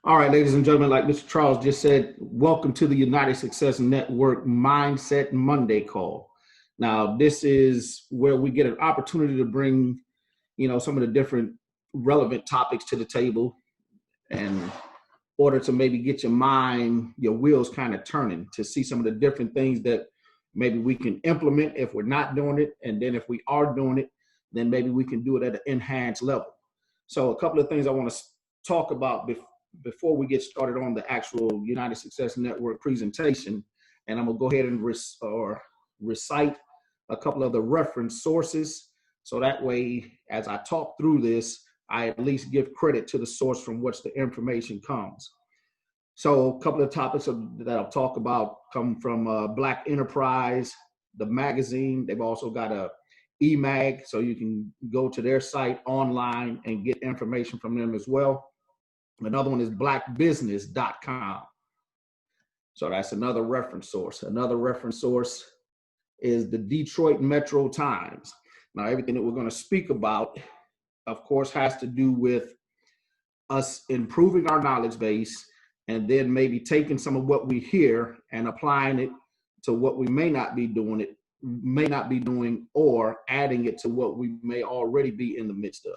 All right, ladies and gentlemen, like Mr. Charles just said, welcome to the United Success Network Mindset Monday call. Now, this is where we get an opportunity to bring, some of the different relevant topics to the table in order to maybe get your wheels kind of turning to see some of the different things that maybe we can implement if we're not doing it. And then if we are doing it, then maybe we can do it at an enhanced level. So a couple of things I want to talk about before we get started on the actual United Success Network presentation, and I'm gonna go ahead and recite a couple of the reference sources, so that way, as I talk through this, I at least give credit to the source from which the information comes. So a couple of topics that I'll talk about come from Black Enterprise, the magazine. They've also got a eMag, so you can go to their site online and get information from them as well. Another one is blackbusiness.com. So that's another reference source. Another reference source is the Detroit Metro Times. Now, everything that we're going to speak about, of course, has to do with us improving our knowledge base and then maybe taking some of what we hear and applying it to what we may not be doing or adding it to what we may already be in the midst of.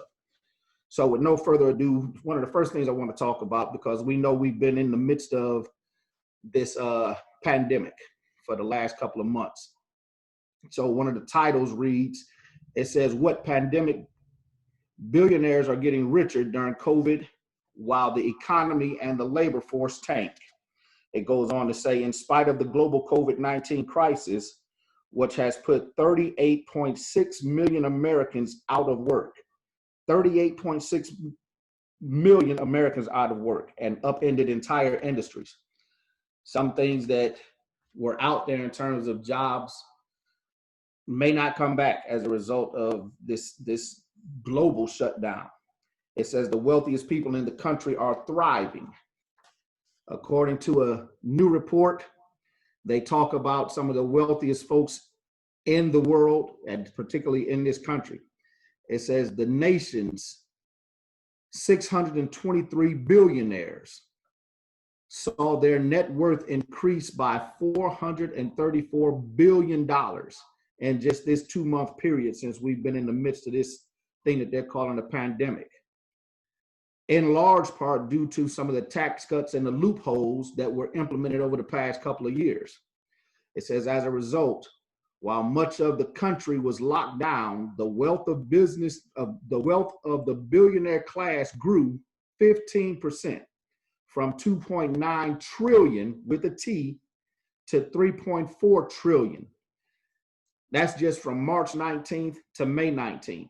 So with no further ado, one of the first things I want to talk about, because we know we've been in the midst of this pandemic for the last couple of months. So one of the titles reads, it says, what pandemic billionaires are getting richer during COVID while the economy and the labor force tank. It goes on to say, in spite of the global COVID-19 crisis, which has put 38.6 million Americans out of work, 38.6 million Americans out of work and upended entire industries. Some things that were out there in terms of jobs may not come back as a result of this global shutdown. It says the wealthiest people in the country are thriving. According to a new report, they talk about some of the wealthiest folks in the world, and particularly in this country. It says the nation's 623 billionaires saw their net worth increase by $434 billion in just this 2-month period since we've been in the midst of this thing that they're calling a pandemic. In large part due to some of the tax cuts and the loopholes that were implemented over the past couple of years. It says, as a result, while much of the country was locked down, the wealth of the billionaire class grew 15%, from 2.9 trillion with a T to 3.4 trillion. That's just from March 19th to May 19th.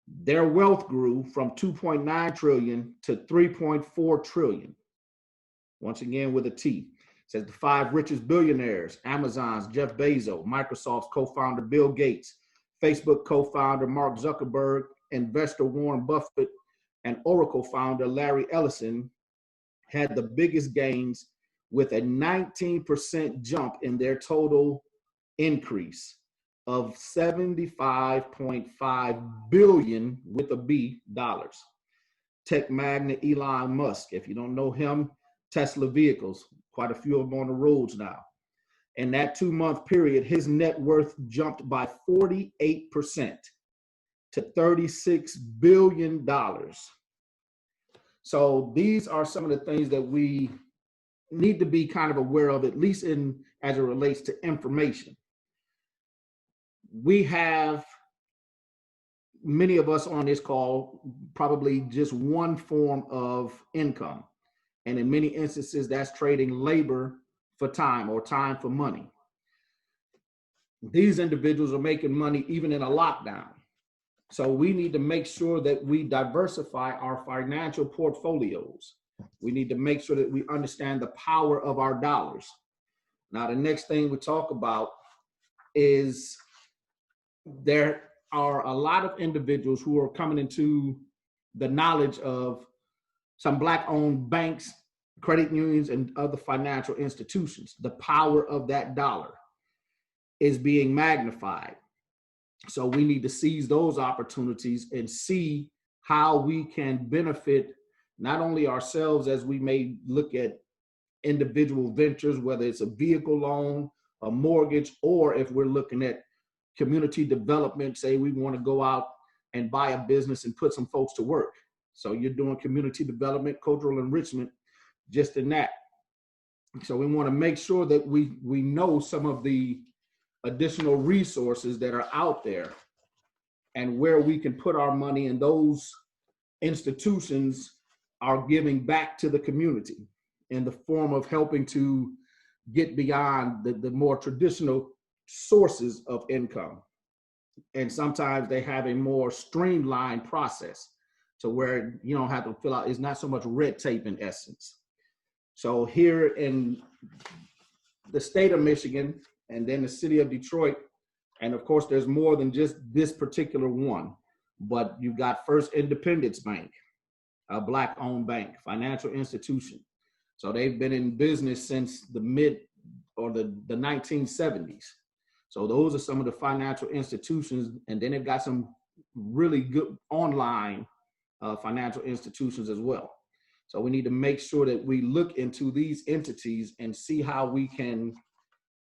Their wealth grew from 2.9 trillion to 3.4 trillion. Once again with a T. Says the 5 richest billionaires: Amazon's Jeff Bezos, Microsoft's co-founder Bill Gates, Facebook co-founder Mark Zuckerberg, investor Warren Buffett, and Oracle founder Larry Ellison had the biggest gains, with a 19% jump in their total increase of $75.5 billion with a B dollars. Tech magnate Elon Musk, if you don't know him, Tesla vehicles, quite a few of them on the roads now. In that 2-month period, his net worth jumped by 48% to $36 billion. So these are some of the things that we need to be kind of aware of, at least as it relates to information. We have, many of us on this call, probably just one form of income. And in many instances, that's trading labor for time or time for money. These individuals are making money even in a lockdown. So we need to make sure that we diversify our financial portfolios. We need to make sure that we understand the power of our dollars. Now, the next thing we talk about is there are a lot of individuals who are coming into the knowledge of some Black-owned banks, credit unions, and other financial institutions. The power of that dollar is being magnified. So we need to seize those opportunities and see how we can benefit not only ourselves as we may look at individual ventures, whether it's a vehicle loan, a mortgage, or if we're looking at community development, say we want to go out and buy a business and put some folks to work. So you're doing community development, cultural enrichment, just in that. So we want to make sure that we know some of the additional resources that are out there and where we can put our money, and those institutions are giving back to the community in the form of helping to get beyond the more traditional sources of income. And sometimes they have a more streamlined process to where you don't have to fill out, it's not so much red tape in essence. So here in the state of Michigan and then the city of Detroit, and of course there's more than just this particular one, but you've got First Independence Bank, a Black-owned bank, financial institution. So they've been in business since the the 1970s. So those are some of the financial institutions, and then they've got some really good online financial institutions as well. So we need to make sure that we look into these entities and see how we can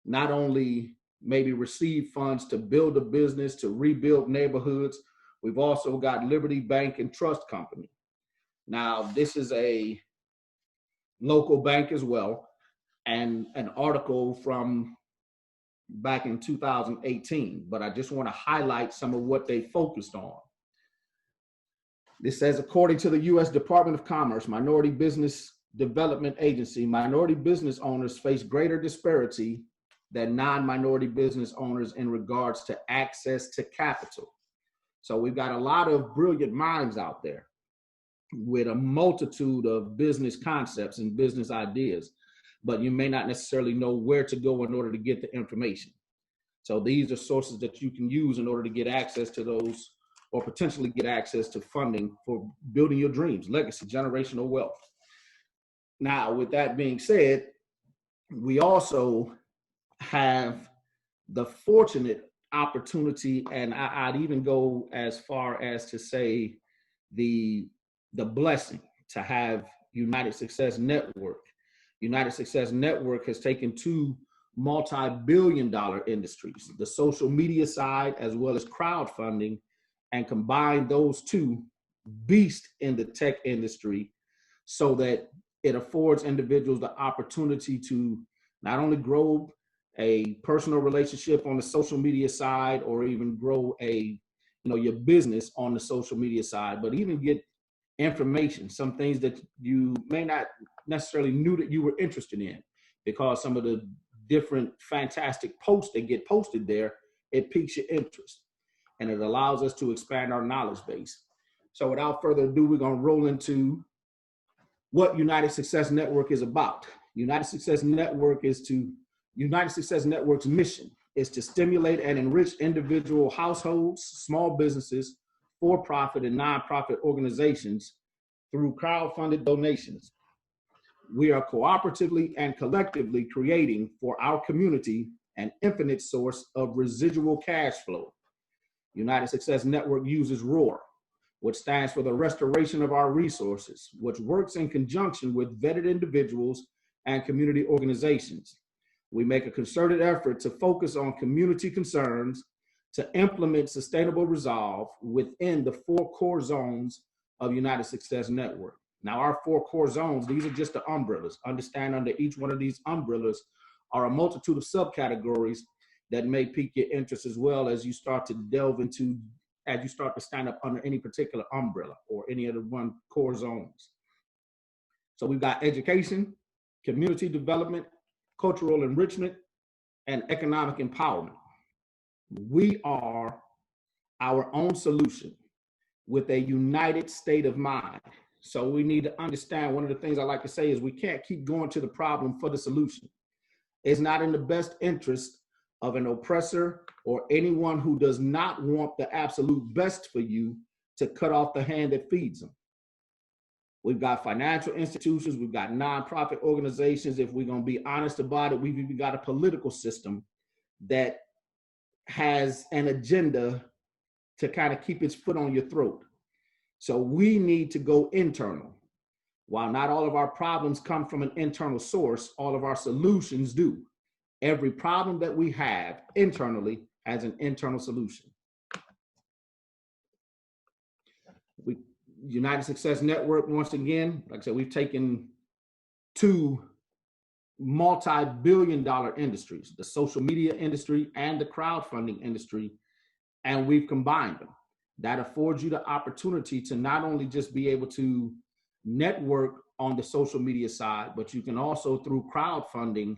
not only maybe receive funds to build a business, to rebuild neighborhoods. We've also got Liberty Bank and Trust Company. Now, this is a local bank as well, and an article from back in 2018, but I just want to highlight some of what they focused on. This says, according to the U.S. Department of Commerce, Minority Business Development Agency, minority business owners face greater disparity than non-minority business owners in regards to access to capital. So we've got a lot of brilliant minds out there with a multitude of business concepts and business ideas, but you may not necessarily know where to go in order to get the information. So these are sources that you can use in order to get access to those, or potentially get access to funding for building your dreams, legacy, generational wealth. Now, with that being said, we also have the fortunate opportunity, and I'd even go as far as to say the blessing to have United Success Network. United Success Network has taken two multi-billion-dollar industries, the social media side as well as crowdfunding, and combined those two beasts in the tech industry so that it affords individuals the opportunity to not only grow a personal relationship on the social media side, or even grow your business on the social media side, but even get information, some things that you may not necessarily knew that you were interested in, because some of the different fantastic posts that get posted there, it piques your interest and it allows us to expand our knowledge base. So without further ado, we're going to roll into what United Success Network is about. United Success Network's mission is to stimulate and enrich individual households, small businesses, for-profit and nonprofit organizations through crowd-funded donations. We are cooperatively and collectively creating for our community an infinite source of residual cash flow. United Success Network uses ROAR, which stands for the Restoration of Our Resources, which works in conjunction with vetted individuals and community organizations. We make a concerted effort to focus on community concerns to implement sustainable resolve within the 4 core zones of United Success Network. Now, our 4 core zones, these are just the umbrellas. Understand, under each one of these umbrellas are a multitude of subcategories that may pique your interest as well as you start to delve into, as you start to stand up under any particular umbrella or any of the 1 core zones. So we've got education, community development, cultural enrichment, and economic empowerment. We are our own solution with a united state of mind. So we need to understand, one of the things I like to say is we can't keep going to the problem for the solution. It's not in the best interest of an oppressor or anyone who does not want the absolute best for you to cut off the hand that feeds them. We've got financial institutions, we've got nonprofit organizations. If we're going to be honest about it, we've even got a political system that has an agenda to kind of keep its foot on your throat. So we need to go internal. While not all of our problems come from an internal source, all of our solutions do. Every problem that we have internally has an internal solution. United Success Network, once again, like I said, we've taken two multi-billion-dollar industries, the social media industry and the crowdfunding industry, and we've combined them. That affords you the opportunity to not only just be able to network on the social media side, but you can also, through crowdfunding,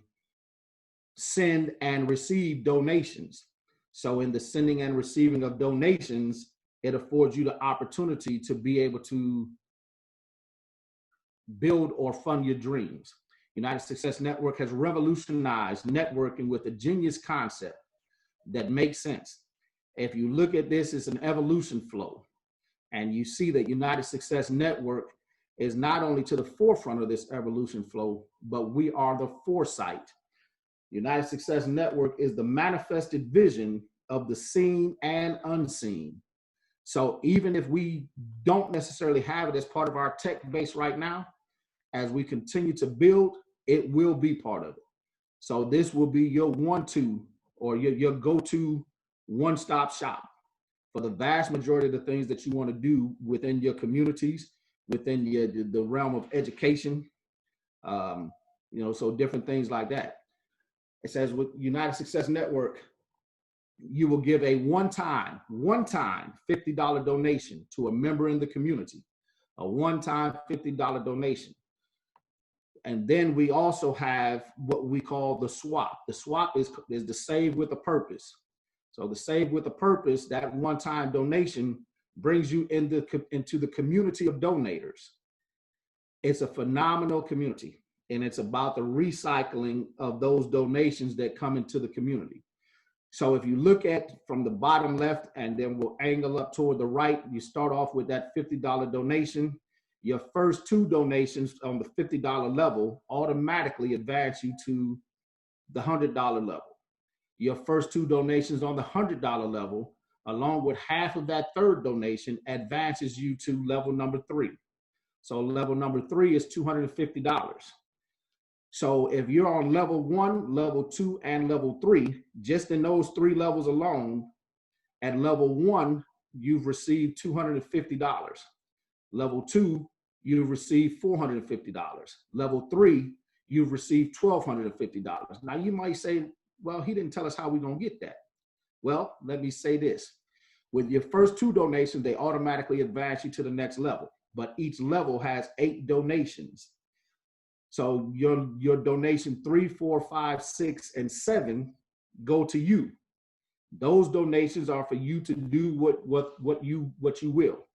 send and receive donations. So in the sending and receiving of donations, it affords you the opportunity to be able to build or fund your dreams. United Success Network has revolutionized networking with a genius concept that makes sense. If you look at this as an evolution flow, and you see that United Success Network is not only to the forefront of this evolution flow, but we are the foresight. United Success Network is the manifested vision of the seen and unseen. So even if we don't necessarily have it as part of our tech base right now, as we continue to build, it will be part of it. So this will be your one-two or your go-to one-stop shop for the vast majority of the things that you want to do within your communities, within the realm of education, so different things like that. It says with United Success Network, you will give a one-time $50 donation to a member in the community, a one-time $50 donation. And then we also have what we call the swap. The swap is the save with a purpose. So the save with a purpose, that one-time donation brings you into the community of donators. It's a phenomenal community, and it's about the recycling of those donations that come into the community. So if you look at from the bottom left, and then we'll angle up toward the right, you start off with that $50 donation. Your first two donations on the $50 level automatically advance you to the $100 level. Your first two donations on the $100 level, along with half of that third donation, advances you to level number 3. So level number 3 is $250. So if you're on level 1, level 2, and level 3, just in those 3 levels alone, at level 1, you've received $250. Level 2, you've received $450. Level 3, you've received $1,250. Now you might say, well, he didn't tell us how we're going to get that. Well, let me say this. With your first 2 donations, they automatically advance you to the next level, but each level has 8 donations. So your donation 3, 4, 5, 6, and 7 go to you. Those donations are for you to do what you will.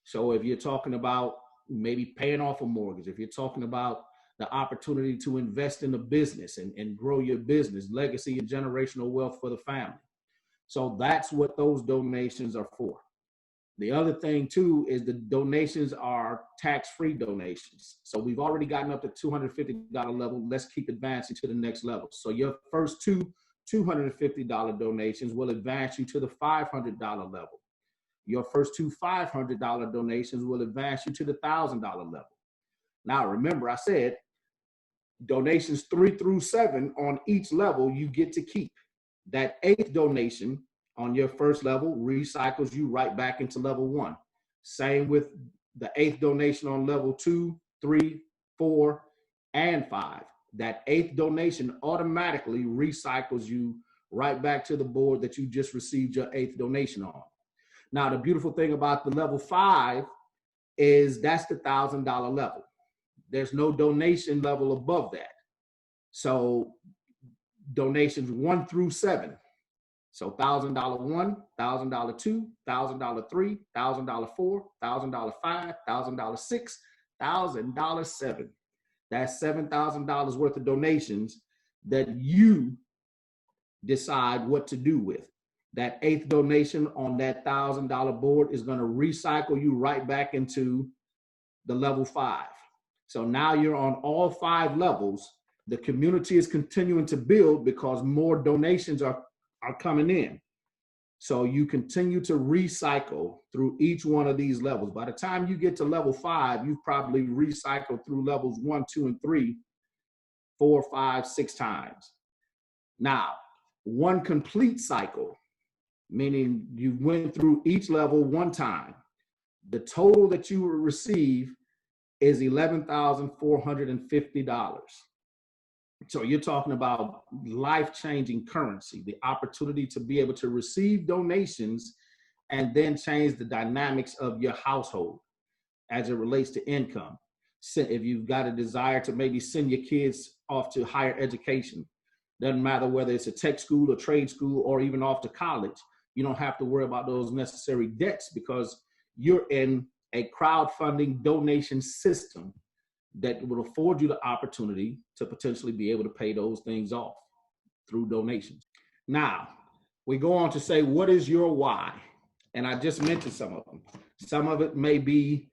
So if you're talking about maybe paying off a mortgage, if you're talking about the opportunity to invest in a business and grow your business, legacy and generational wealth for the family. So that's what those donations are for. The other thing too is the donations are tax-free donations. So we've already gotten up to $250 level. Let's keep advancing to the next level. So your first 2 $250 donations will advance you to the $500 level. Your first 2 $500 donations will advance you to the $1,000 level. Now, remember, I said donations 3 through 7 on each level, you get to keep. That 8th donation on your first level recycles you right back into level 1. Same with the 8th donation on level 2, 3, 4, and 5. That 8th donation automatically recycles you right back to the board that you just received your 8th donation on. Now, the beautiful thing about the level 5 is that's the $1,000 level. There's no donation level above that. So donations 1 through 7. So $1,000 1, $1,000 2, $1,000 3, $1,000 4, $1,000 5, $1,000 6, $1,000 7. That's $7,000 worth of donations that you decide what to do with. That 8th donation on that $1,000 board is going to recycle you right back into the level 5. So now you're on all 5 levels. The community is continuing to build because more donations are coming in. So you continue to recycle through each one of these levels. By the time you get to level 5, you've probably recycled through levels 1, 2, and 3, 4, 5, 6 times. Now, one complete cycle, meaning you went through each level one time, the total that you will receive is $11,450. So you're talking about life-changing currency, the opportunity to be able to receive donations and then change the dynamics of your household as it relates to income. So if you've got a desire to maybe send your kids off to higher education, doesn't matter whether it's a tech school, a trade school, or even off to college, you don't have to worry about those necessary debts because you're in a crowdfunding donation system that will afford you the opportunity to potentially be able to pay those things off through donations. Now, we go on to say, what is your why? And I just mentioned some of them. Some of it may be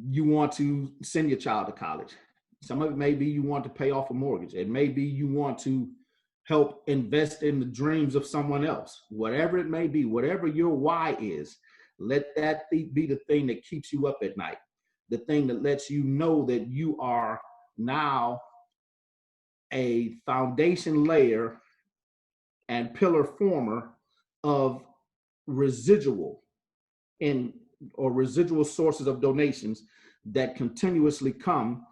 you want to send your child to college. Some of it may be you want to pay off a mortgage. It may be you want to help invest in the dreams of someone else. Whatever it may be, whatever your why is, let that be the thing that keeps you up at night. The thing that lets you know that you are now a foundation layer and pillar former of residual sources of donations that continuously come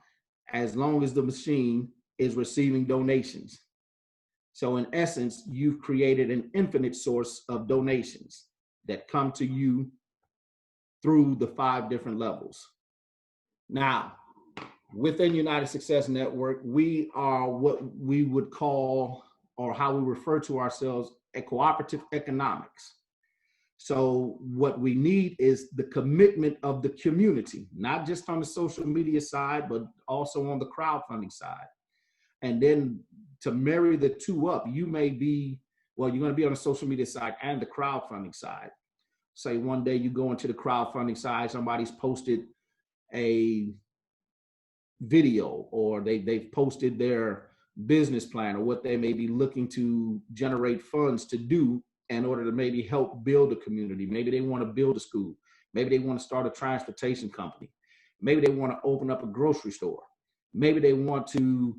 as long as the machine is receiving donations. So in essence, you've created an infinite source of donations that come to you through the 5 different levels. Now, within United Success Network, we are what we would call, or how we refer to ourselves, a cooperative economics. So what we need is the commitment of the community, not just on the social media side, but also on the crowdfunding side. And then to marry the two up, you may be, well, you're going to be on the social media side and the crowdfunding side. Say one day you go into the crowdfunding side, somebody's posted a video, or they've posted their business plan or what they may be looking to generate funds to do in order to maybe help build a community. Maybe they want to build a school. Maybe they want to start a transportation company. Maybe they want to open up a grocery store. Maybe they want to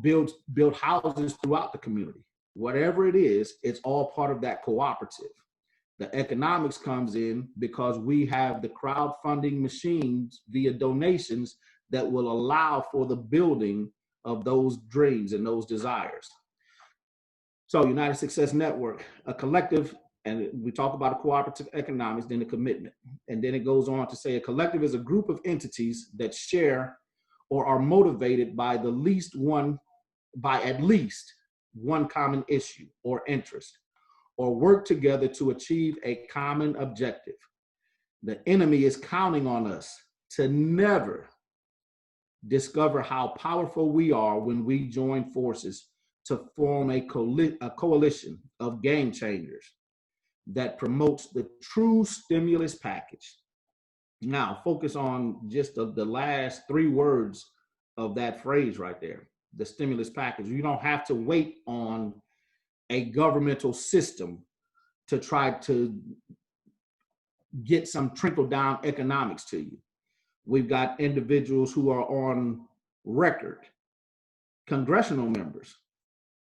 build houses throughout the community. Whatever it is, it's all part of that cooperative. The economics comes in because we have the crowdfunding machines via donations that will allow for the building of those dreams and those desires. So United Success Network, a collective, and we talk about a cooperative economics, then a commitment. And then it goes on to say a collective is a group of entities that share or are motivated by at least one common issue or interest, or work together to achieve a common objective. The enemy is counting on us to never discover how powerful we are when we join forces to form a coalition of game changers that promotes the true stimulus package. Now, focus on just the last 3 words of that phrase right there, the stimulus package. You don't have to wait on a governmental system to try to get some trickle-down economics to you. We've got individuals who are on record, congressional members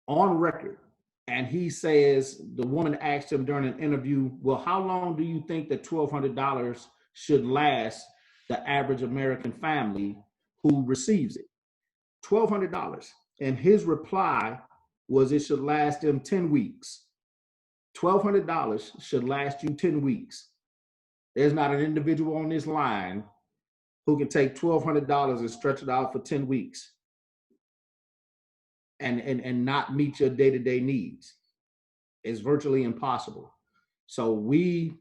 on record, and he says, the woman asked him during an interview, well, how long do you think that $1,200 should last the average American family who receives it? $1,200. And his reply was it should last them 10 weeks. $1,200 should last you 10 weeks. There's not an individual on this line who can take $1,200 and stretch it out for 10 weeks and not meet your day-to-day needs. It's virtually impossible. So we,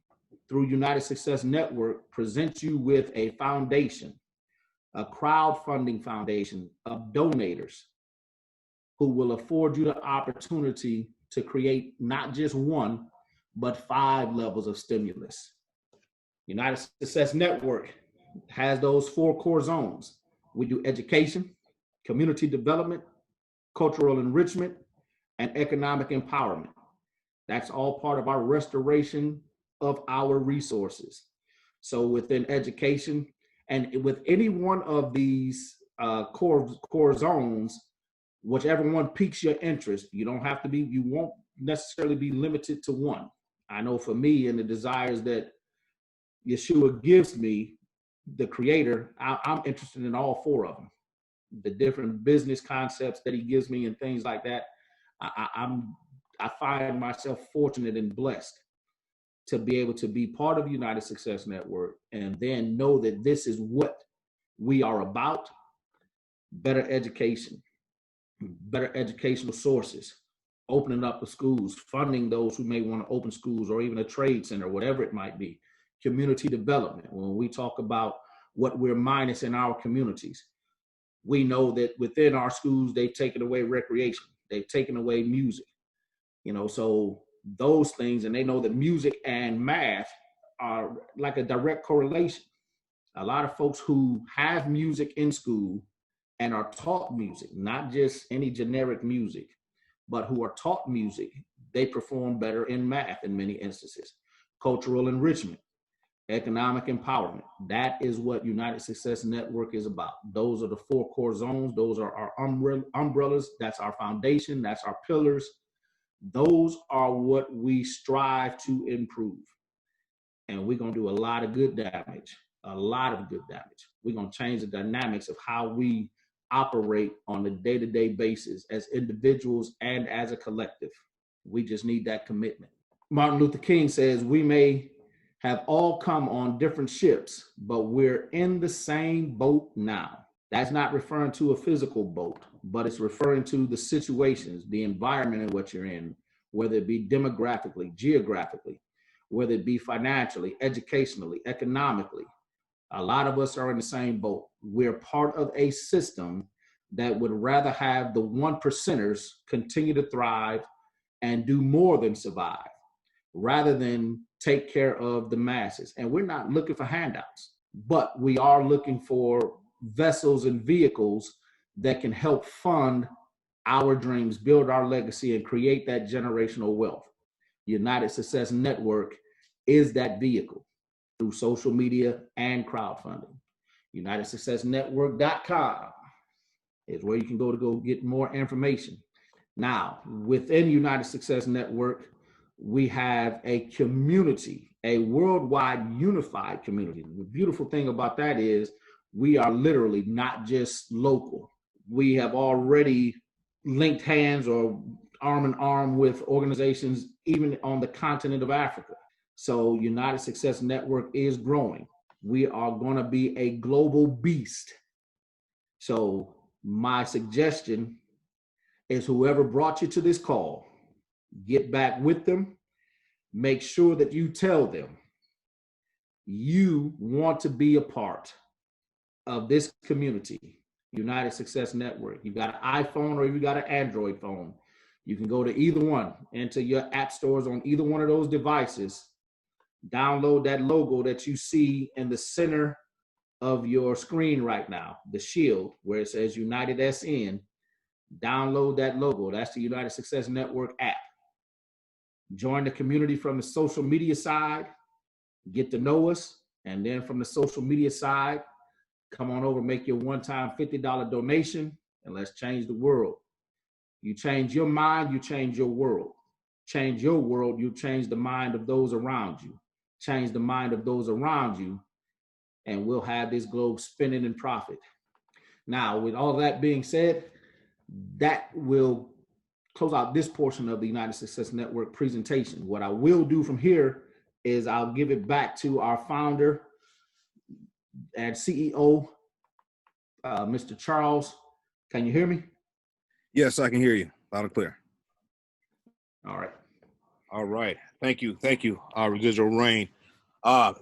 through United Success Network, present you with a foundation, a crowdfunding foundation of donators who will afford you the opportunity to create not just 1, but 5 levels of stimulus. United Success Network has those 4 core zones. We do education, community development, cultural enrichment, and economic empowerment. That's all part of our restoration of our resources. So within education and with any one of these core zones, whichever one piques your interest, you won't necessarily be limited to one. I know for me and the desires that Yeshua gives me, the creator, I'm interested in all four of them. The different business concepts that he gives me and things like that. I find myself fortunate and blessed to be able to be part of United Success Network and then know that this is what we are about: better education, better educational sources, opening up the schools, funding those who may want to open schools or even a trade center, whatever it might be, community development. When we talk about what we're minus in our communities, we know that within our schools, they've taken away recreation, they've taken away music, so those things, and they know that music and math are like a direct correlation. A lot of folks who have music in school and are taught music, not just any generic music, but who are taught music, they perform better in math in many instances. Cultural enrichment, economic empowerment. That is what United Success Network is about. Those are the four core zones. Those are our umbrellas. That's our foundation. That's our pillars. Those are what we strive to improve. And we're going to do a lot of good damage, We're going to change the dynamics of how we operate on a day-to-day basis as individuals and as a collective. We just need that commitment. Martin Luther King says, we may have all come on different ships, but we're in the same boat now. That's not referring to a physical boat, but it's referring to the situations, the environment in which you're in, whether it be demographically, geographically, whether it be financially, educationally, economically. A lot of us are in the same boat. We're part of a system that would rather have the 1%ers continue to thrive and do more than survive, rather than take care of the masses. And we're not looking for handouts, but we are looking for vessels and vehicles that can help fund our dreams, build our legacy, and create that generational wealth. United Success Network is that vehicle through social media and crowdfunding. UnitedSuccessNetwork.com is where you can go get more information. Now, within United Success Network, we have a community, a worldwide unified community. The beautiful thing about that is we are literally not just local. We have already linked hands or arm in arm with organizations even on the continent of Africa. So United Success Network is growing. We are going to be a global beast. So my suggestion is whoever brought you to this call, get back with them. Make sure that you tell them you want to be a part of this community, United Success Network. You got an iPhone or you got an Android phone. You can go to either one, enter your app stores on either one of those devices, download that logo that you see in the center of your screen right now, the shield where it says United SN. Download that logo. That's the United Success Network app. Join the community from the social media side, get to know us, and then from the social media side, come on over, make your one-time $50 donation, and let's change the world. You change your mind, you change your world. Change your world, you change the mind of those around you. Change the mind of those around you, and we'll have this globe spinning in profit. Now, with all that being said, that will close out this portion of the United Success Network presentation. What I will do from here is I'll give it back to our founder and CEO, Mr. Charles. Can you hear me? Yes, I can hear you loud and clear. All right. All right. Thank you. Thank you, Residual Rain.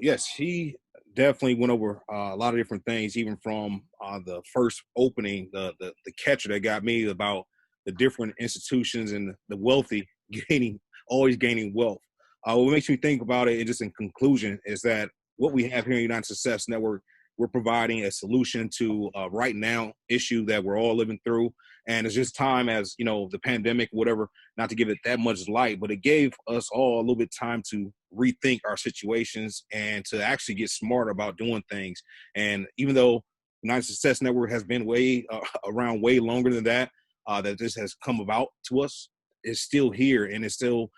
Yes, he definitely went over a lot of different things, even from the first opening, the catcher that got me about the different institutions and the wealthy always gaining wealth. What makes me think about it, and just in conclusion, is that what we have here in United Success Network, we're providing a solution to a right now issue that we're all living through. And it's just time, as you know, the pandemic, whatever, not to give it that much light, but it gave us all a little bit time to rethink our situations and to actually get smarter about doing things. And even though United Success Network has been around way longer than that, that this has come about to us, is still here and it's still,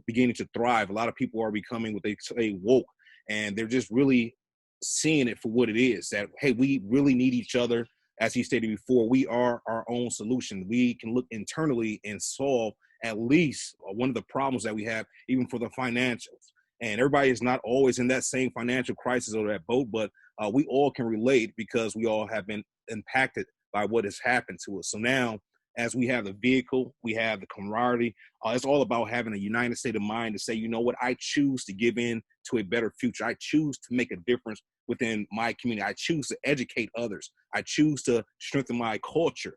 beginning to thrive. A lot of people are becoming what they say woke, and they're just really seeing it for what it is, that, hey, we really need each other. As he stated before, we are our own solution. We can look internally and solve at least one of the problems that we have, even for the financials. And everybody is not always in that same financial crisis or that boat, but we all can relate because we all have been impacted by what has happened to us. So now, as we have the vehicle, we have the camaraderie. It's all about having a united state of mind to say, you know what, I choose to give in to a better future. I choose to make a difference within my community. I choose to educate others. I choose to strengthen my culture.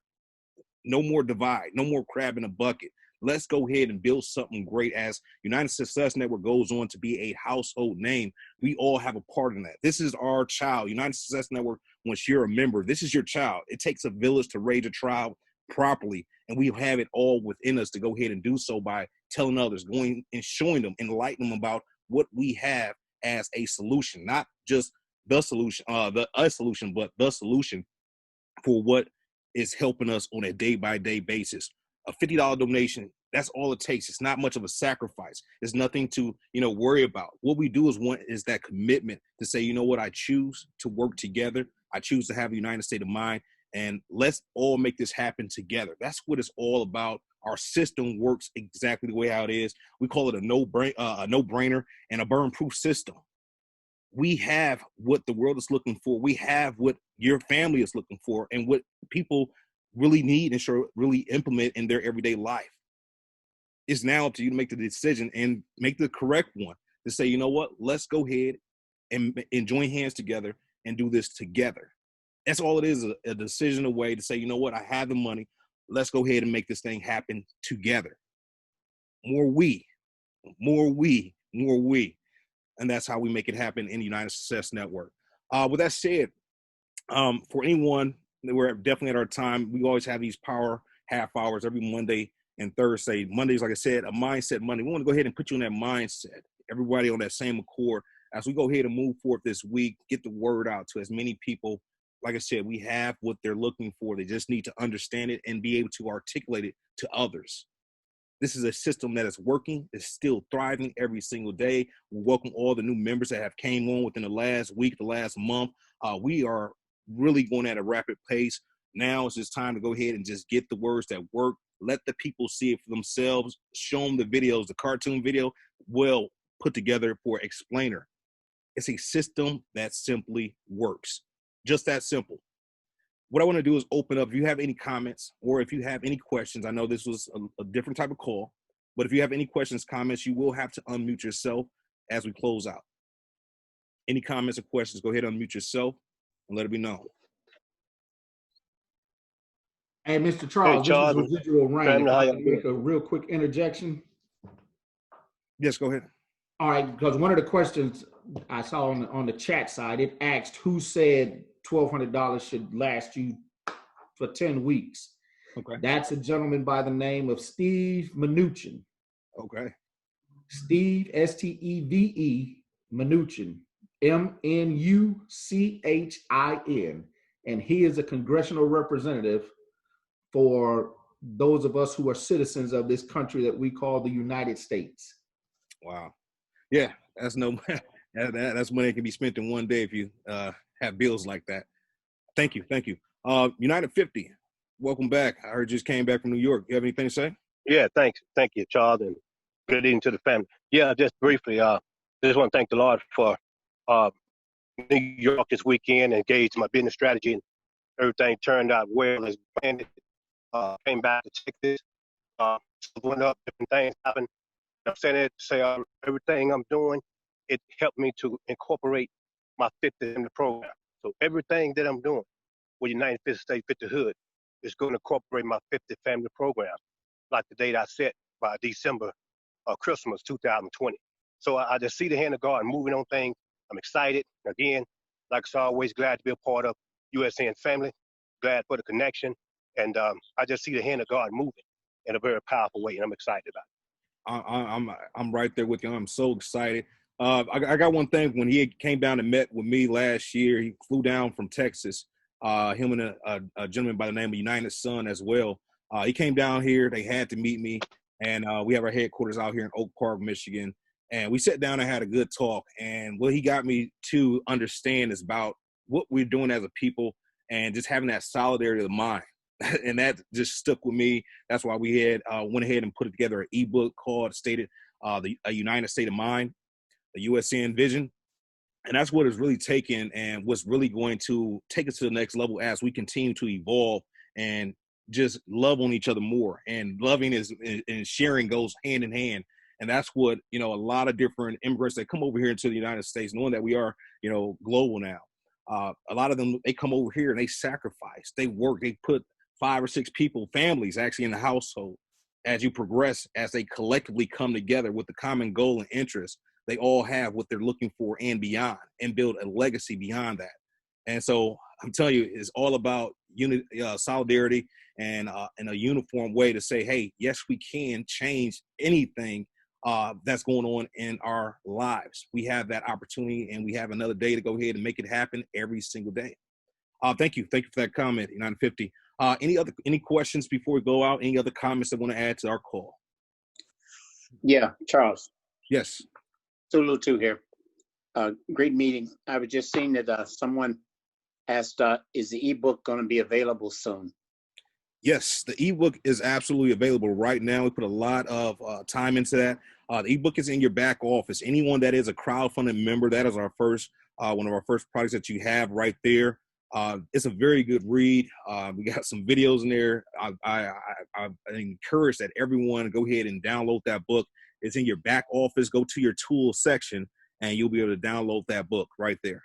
No more divide, no more crab in a bucket. Let's go ahead and build something great. As United Success Network goes on to be a household name, we all have a part in that. This is our child. United Success Network, once you're a member, this is your child. It takes a village to raise a child properly, and we have it all within us to go ahead and do so by telling others, going and showing them, enlightening them about what we have as a solution, not just the solution, a solution, but the solution for what is helping us on a day-by-day basis. A $50 donation, that's all it takes. It's not much of a sacrifice. It's nothing to, worry about. What we do is that commitment to say, you know what, I choose to work together. I choose to have a united state of mind, and let's all make this happen together. That's what it's all about. Our system works exactly the way how it is. We call it a no-brainer and a burn-proof system. We have what the world is looking for. We have what your family is looking for and what people really need and should really implement in their everyday life. It's now up to you to make the decision and make the correct one to say, you know what, let's go ahead and join hands together and do this together. That's all it is, a decision away to say, you know what, I have the money. Let's go ahead and make this thing happen together. More we. And that's how we make it happen in the United Success Network. With that said, for anyone, we're definitely at our time. We always have these power half hours every Monday and Thursday. Mondays, like I said, a mindset Monday. We want to go ahead and put you in that mindset. Everybody on that same accord. As we go ahead and move forward this week, get the word out to as many people. Like I said, we have what they're looking for. They just need to understand it and be able to articulate it to others. This is a system that is working, is still thriving every single day. We welcome all the new members that have came on within the last week, the last month. We are really going at a rapid pace. Now it's just time to go ahead and just get the words that work. Let the people see it for themselves. Show them the videos, the cartoon video, well put together for explainer. It's a system that simply works. Just that simple. What I want to do is open up. If you have any comments or if you have any questions, I know this was a different type of call, but if you have any questions, comments, you will have to unmute yourself as we close out. Any comments or questions, go ahead and unmute yourself and let it be known. Hey, Mr. Charles, Hey, this is Charles, Residual Rain. family, If how I y'all can doing? make a real quick interjection. Yes, go ahead. All right, because one of the questions I saw on the chat side, it asked who said $1,200 should last you for 10 weeks. Okay. That's a gentleman by the name of Steve Mnuchin. Okay. Steve, S-T-E-V-E, Mnuchin, M-N-U-C-H-I-N. And he is a congressional representative for those of us who are citizens of this country that we call the United States. Wow. Yeah, that's no that's money that can be spent in one day if you have bills like that. Thank you. United 50, welcome back. I heard you just came back from New York. You have anything to say? Yeah, thanks. Thank you, Charles, and good evening to the family. Yeah, just briefly, just want to thank the Lord for New York this weekend, engaged my business strategy, and everything turned out well as planned. Came back to Texas, went up, different things happened. I'm saying it to say everything I'm doing, it helped me to incorporate my 50 in the program. So everything that I'm doing with United 50 State 50 Hood is going to incorporate my 50 family program, like the date I set by December Christmas 2020. So I just see the hand of God moving on things. I'm excited. Again, like I always glad to be a part of USN family, glad for the connection. And I just see the hand of God moving in a very powerful way, and I'm excited about I'm right there with you. I'm so excited. I got one thing. When he came down and met with me last year, he flew down from Texas. Him and a gentleman by the name of United Son as well. He came down here. They had to meet me, and we have our headquarters out here in Oak Park, Michigan. And we sat down and had a good talk. And what he got me to understand is about what we're doing as a people and just having that solidarity of mind. And that just stuck with me. That's why we had went ahead and put together an ebook called A United State of Mind, the USN Vision. And that's what it's really taken and what's really going to take us to the next level as we continue to evolve and just love on each other more. And loving and sharing goes hand in hand. And that's what, a lot of different immigrants that come over here into the United States, knowing that we are, global now. A lot of them, they come over here and they sacrifice, they work, they put 5 or 6 people, families actually in the household. As you progress, as they collectively come together with the common goal and interest, they all have what they're looking for and beyond, and build a legacy beyond that. And so I'm telling you, it's all about unity, solidarity, and in a uniform way to say, hey, yes, we can change anything that's going on in our lives. We have that opportunity, and we have another day to go ahead and make it happen every single day. Thank you for that comment, 950. Any questions before we go out? Any other comments that want to add to our call? Yeah, Charles. Yes. Sulu 2 here. Great meeting. I was just seeing that someone asked, is the ebook going to be available soon? Yes, the ebook is absolutely available right now. We put a lot of time into that. The ebook is in your back office. Anyone that is a crowdfunding member, that is our first one of our first products that you have right there. It's a very good read. We got some videos in there. I encourage that everyone go ahead and download that book. It's in your back office. Go to your tools section, and you'll be able to download that book right there.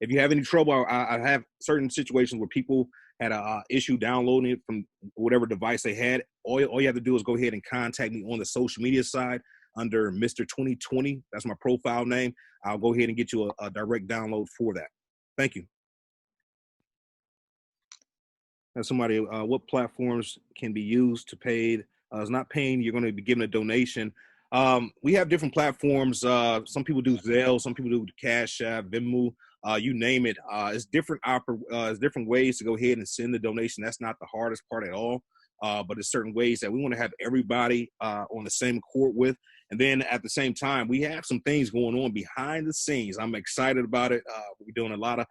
If you have any trouble, I have certain situations where people had an issue downloading it from whatever device they had. All you have to do is go ahead and contact me on the social media side under Mr. 2020. That's my profile name. I'll go ahead and get you a direct download for that. Thank you. And somebody, what platforms can be used to paid? It's not paying. You're going to be given a donation. We have different platforms. Some people do Zelle. Some people do Cash App, Venmo. You name it. It's different ways to go ahead and send the donation. That's not the hardest part at all. But it's certain ways that we want to have everybody on the same accord with. And then at the same time, we have some things going on behind the scenes. I'm excited about it. We're doing a lot of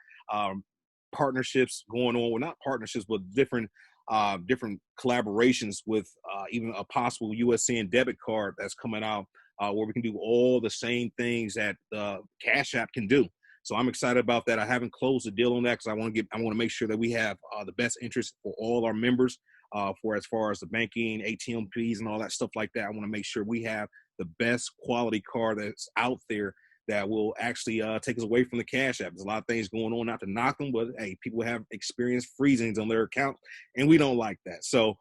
partnerships going on. Well, not partnerships, but different collaborations with even a possible USN debit card that's coming out where we can do all the same things that Cash App can do. So I'm excited about that. I haven't closed the deal on that because I want to make sure that we have the best interest for all our members for as far as the banking, ATM fees, and all that stuff like that. I want to make sure we have the best quality card that's out there that will actually take us away from the Cash App. There's a lot of things going on, not to knock them, but hey, people have experienced freezings on their account, and we don't like that. So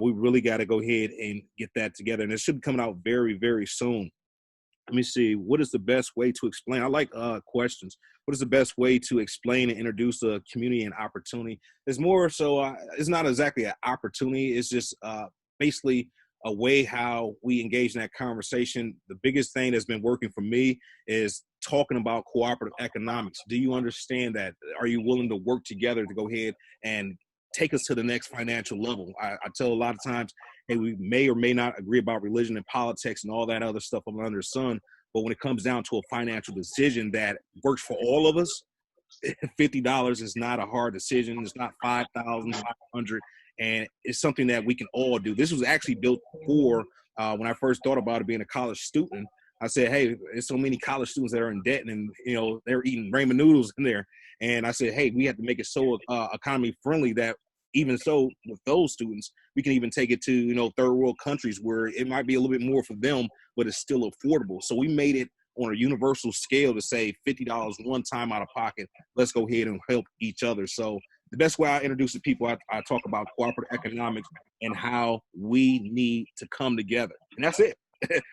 we really got to go ahead and get that together, and it should be coming out very, very soon. Let me see. What is the best way to explain? I like questions. What is the best way to explain and introduce a community and opportunity? It's more so it's not exactly an opportunity. It's just basically a way how we engage in that conversation. The biggest thing that's been working for me is talking about cooperative economics. Do you understand that? Are you willing to work together to go ahead and take us to the next financial level? I tell a lot of times, hey, we may or may not agree about religion and politics and all that other stuff under the sun, but when it comes down to a financial decision that works for all of us, $50 is not a hard decision. It's not 5,500, and it's something that we can all do. This was actually built for when I first thought about it being a college student. I said, hey, there's so many college students that are in debt, and they're eating ramen noodles in there. And I said, hey, we have to make it so economy friendly that even so with those students, we can even take it to third world countries where it might be a little bit more for them, but it's still affordable. So we made it on a universal scale to say $50 one time out of pocket. Let's go ahead and help each other. So the best way I introduce to people, I talk about cooperative economics and how we need to come together. And that's it.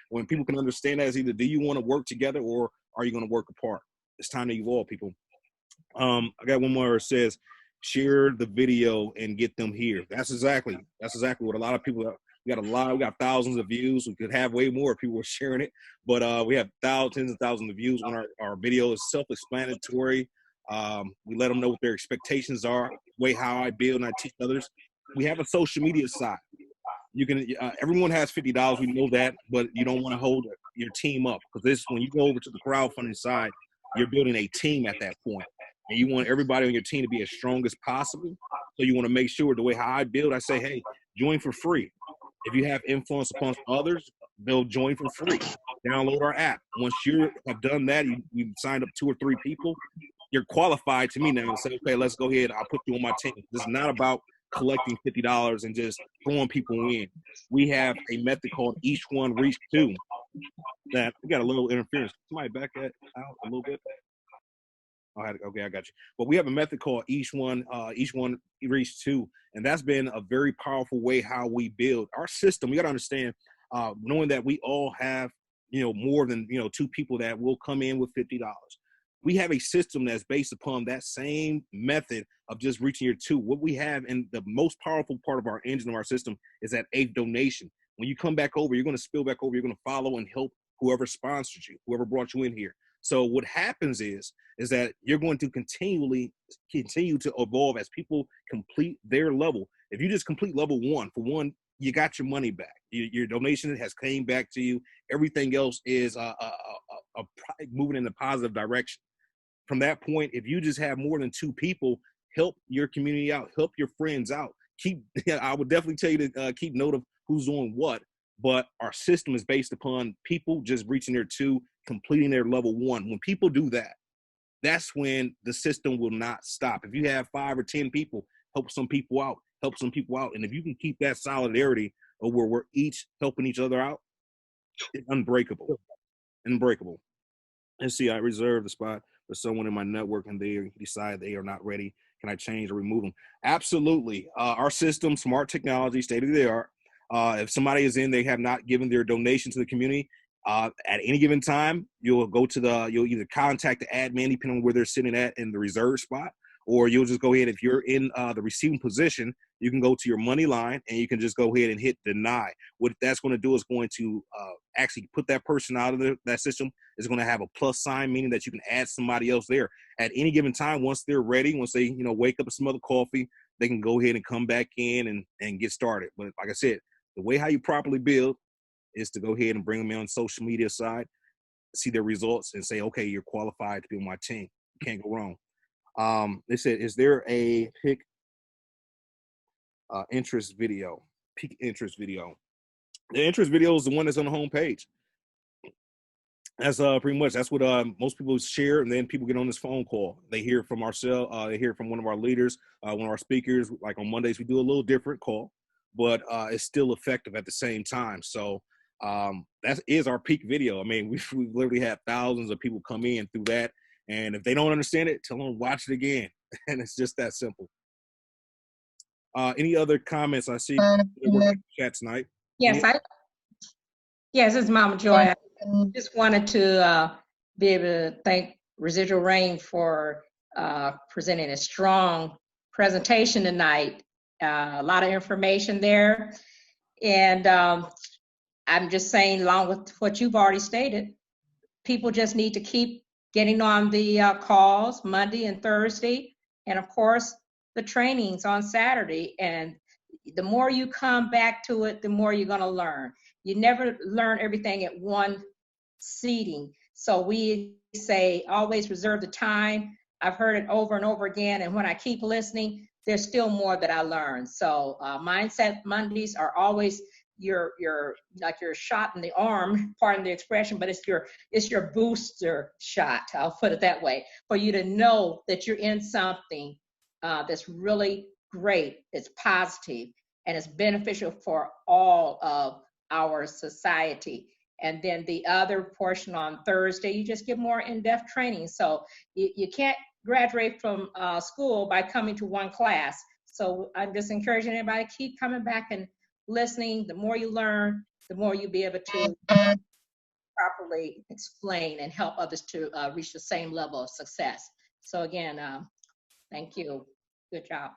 When people can understand that, it's either do you want to work together or are you going to work apart? It's time to evolve, people. I got one more that says, share the video and get them here. That's exactly what a lot of people. We got thousands of views. We could have way more if people were sharing it, but we have thousands and thousands of views on our video. Is self-explanatory. We let them know what their expectations are, way how I build and I teach others. We have a social media side. You can everyone has $50. We know that, but you don't want to hold your team up, because this, when you go over to the crowdfunding side, you're building a team at that point, and you want everybody on your team to be as strong as possible. So you want to make sure, the way how I build, I say, hey, join for free. If you have influence upon others, they'll join for free. Download our app. Once you have done that, you signed up 2 or 3 people, you're qualified to me now and say, okay, let's go ahead. I'll put you on my team. This is not about collecting $50 and just throwing people in. We have a method called Each One Reach Two. That we got a little interference. Somebody back that out a little bit. Okay, I got you. But we have a method called Each One Reach Two, and that's been a very powerful way how we build our system. We got to understand, knowing that we all have, more than 2 people that will come in with $50. We have a system that's based upon that same method of just reaching your 2. What we have, and the most powerful part of our engine of our system, is that 8th donation. When you come back over, you're going to spill back over. You're going to follow and help whoever sponsored you, whoever brought you in here. So what happens is that you're going to continue to evolve as people complete their level. If you just complete level 1, for one, you got your money back. Your donation has came back to you. Everything else is moving in a positive direction. From that point, if you just have more than 2 people, help your community out, help your friends out. I would definitely tell you to keep note of who's doing what, but our system is based upon people just reaching their 2, completing their level 1. When people do that, that's when the system will not stop. If you have 5 or 10 people, help some people out. And if you can keep that solidarity of where we're each helping each other out, it's unbreakable. Let's see, I reserve the spot for someone in my network and they decide they are not ready. Can I change or remove them? Absolutely. Our system, smart technology, state of the art. If somebody is in, they have not given their donation to the community, at any given time, you'll either contact the admin, depending on where they're sitting at in the reserve spot, or you'll just go ahead. If you're in the receiving position, you can go to your money line and you can just go ahead and hit deny. What that's going to do is going to actually put that person out of that system. It's going to have a plus sign, meaning that you can add somebody else there at any given time. Once they're ready, once they wake up with some other coffee, they can go ahead and come back in and get started. But like I said, the way how you properly build is to go ahead and bring them in on social media side, see their results, and say, okay, you're qualified to be on my team. You can't go wrong. They said, is there a peak interest video? The interest video is the one that's on the home page. That's pretty much, that's what most people share, and then people get on this phone call. They hear from ourselves, they hear from one of our leaders, one of our speakers. Like on Mondays, we do a little different call, but it's still effective at the same time. So that is our peak video. I mean, we've literally had thousands of people come in through that, and if they don't understand it, tell them watch it again, and it's just that simple. Any other comments? I see chat tonight. Yes, yes, this is Mama Joy. I just wanted to be able to thank Residual Rain for presenting a strong presentation tonight. A lot of information there. And I'm just saying, along with what you've already stated, people just need to keep getting on the calls Monday and Thursday. And of course, the trainings on Saturday. And the more you come back to it, the more you're going to learn. You never learn everything at one seating. So we say always reserve the time. I've heard it over and over again. And when I keep listening, there's still more that I learn. So Mindset Mondays are always your like your shot in the arm, pardon the expression, but it's your booster shot. I'll put it that way, for you to know that you're in something that's really great, it's positive, and it's beneficial for all of our society. And then the other portion on Thursday, you just get more in-depth training. So you can't graduate from school by coming to one class. So I'm just encouraging everybody to keep coming back and listening. The more you learn, the more you'll be able to properly explain and help others to reach the same level of success. So again, thank you. Good job.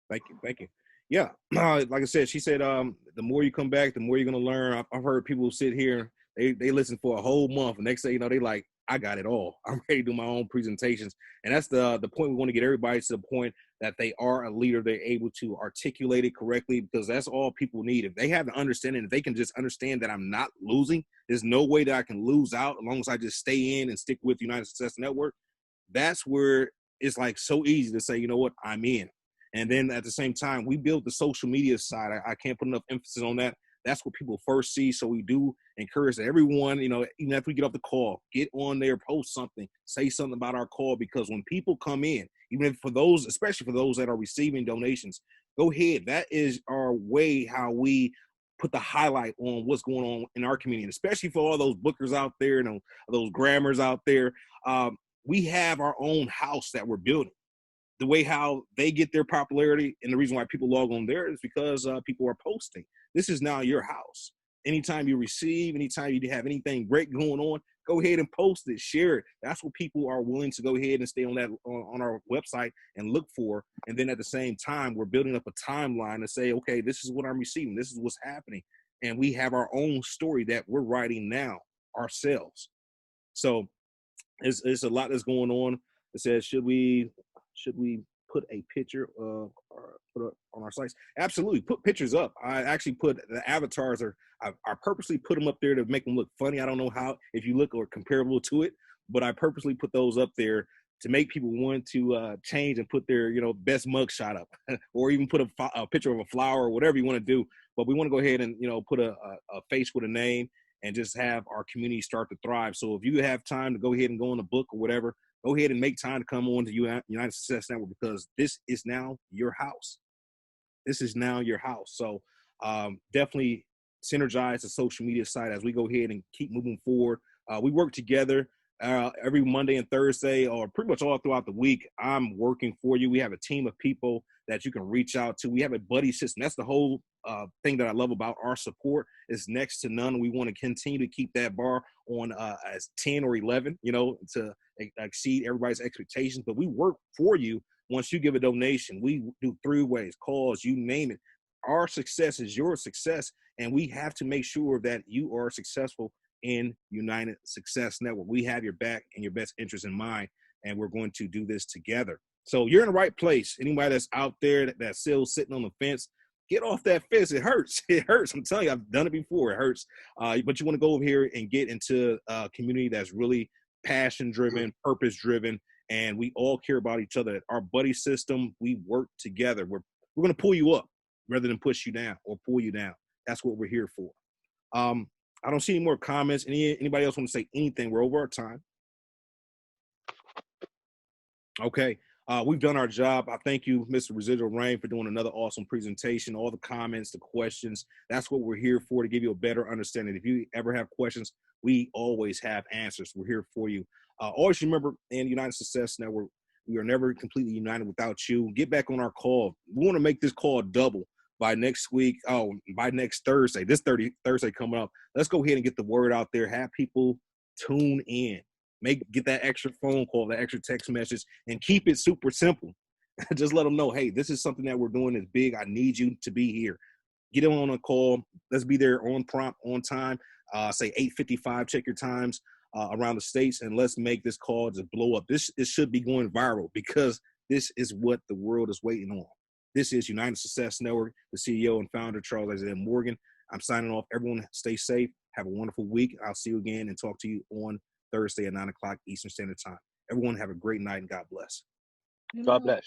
Thank you. Thank you. Yeah. Like I said, she said, the more you come back, the more you're going to learn. I've heard people sit here, they listen for a whole month, and next thing you know, they like, I got it all. I'm ready to do my own presentations. And that's the point. We want to get everybody to the point that they are a leader. They're able to articulate it correctly, because that's all people need. If they have the understanding, if they can just understand that I'm not losing, there's no way that I can lose out as long as I just stay in and stick with United Success Network. That's where it's like so easy to say, you know what, I'm in. And then at the same time, we build the social media side. I can't put enough emphasis on that. That's what people first see. So we do encourage everyone, you know, even after we get off the call, get on there, post something, say something about our call, because when people come in, even if for those, especially for those that are receiving donations, go ahead. That is our way how we put the highlight on what's going on in our community, especially for all those bookers out there and those grammars out there. We have our own house that we're building. The way how they get their popularity and the reason why people log on there is because people are posting. This is now your house. Anytime you receive, anytime you have anything great going on, go ahead and post it, share it. That's what people are willing to go ahead and stay on that on our website and look for. And then at the same time, we're building up a timeline to say, okay, this is what I'm receiving. This is what's happening. And we have our own story that we're writing now ourselves. So it's a lot that's going on. It says, should we put a picture or put it on our sites? Absolutely, put pictures up. I actually put the avatars I purposely put them up there to make them look funny. I don't know how, if you look or comparable to it, but I purposely put those up there to make people want to change and put their, you know, best mug shot up or even put a picture of a flower or whatever you want to do. But we want to go ahead and, you know, put a face with a name and just have our community start to thrive. So if you have time to go ahead and go on the book or whatever, go ahead and make time to come on to United Success Network, because this is now your house. This is now your house. So definitely synergize the social media side as we go ahead and keep moving forward. We work together every Monday and Thursday, or pretty much all throughout the week. I'm working for you. We have a team of people that you can reach out to. We have a buddy system. That's the whole thing that I love about our support is next to none. We want to continue to keep that bar on as 10 or 11, you know, to exceed everybody's expectations. But we work for you. Once you give a donation, we do 3 ways, calls, you name it. Our success is your success, and we have to make sure that you are successful in United Success Network. We have your back and your best interest in mind, and we're going to do this together. So you're in the right place. Anybody that's out there that's still sitting on the fence, get off that fence. It hurts. It hurts. I'm telling you, I've done it before. It hurts. But you want to go over here and get into a community that's really passion-driven, purpose-driven, and we all care about each other. Our buddy system, we work together. We're going to pull you up rather than push you down or pull you down. That's what we're here for. I don't see any more comments. Anybody else want to say anything? We're over our time. Okay. We've done our job. I thank you, Mr. Residual Rain, for doing another awesome presentation. All the comments, the questions, that's what we're here for, to give you a better understanding. If you ever have questions, we always have answers. We're here for you. Always remember, in United Success Network, we are never completely united without you. Get back on our call. We want to make this call double by next week. Oh, by next Thursday, this Thursday coming up. Let's go ahead and get the word out there. Have people tune in. Get that extra phone call, that extra text message, and keep it super simple. Just let them know, hey, this is something that we're doing that's big. I need you to be here. Get them on a call. Let's be there on prompt, on time. Say 8:55. Check your times around the states, and let's make this call just blow up. It should be going viral, because this is what the world is waiting on. This is United Success Network, the CEO and founder, Charles Isaiah Morgan. I'm signing off. Everyone stay safe. Have a wonderful week. I'll see you again and talk to you on Thursday at 9 o'clock Eastern Standard Time. Everyone have a great night, and God bless. God bless.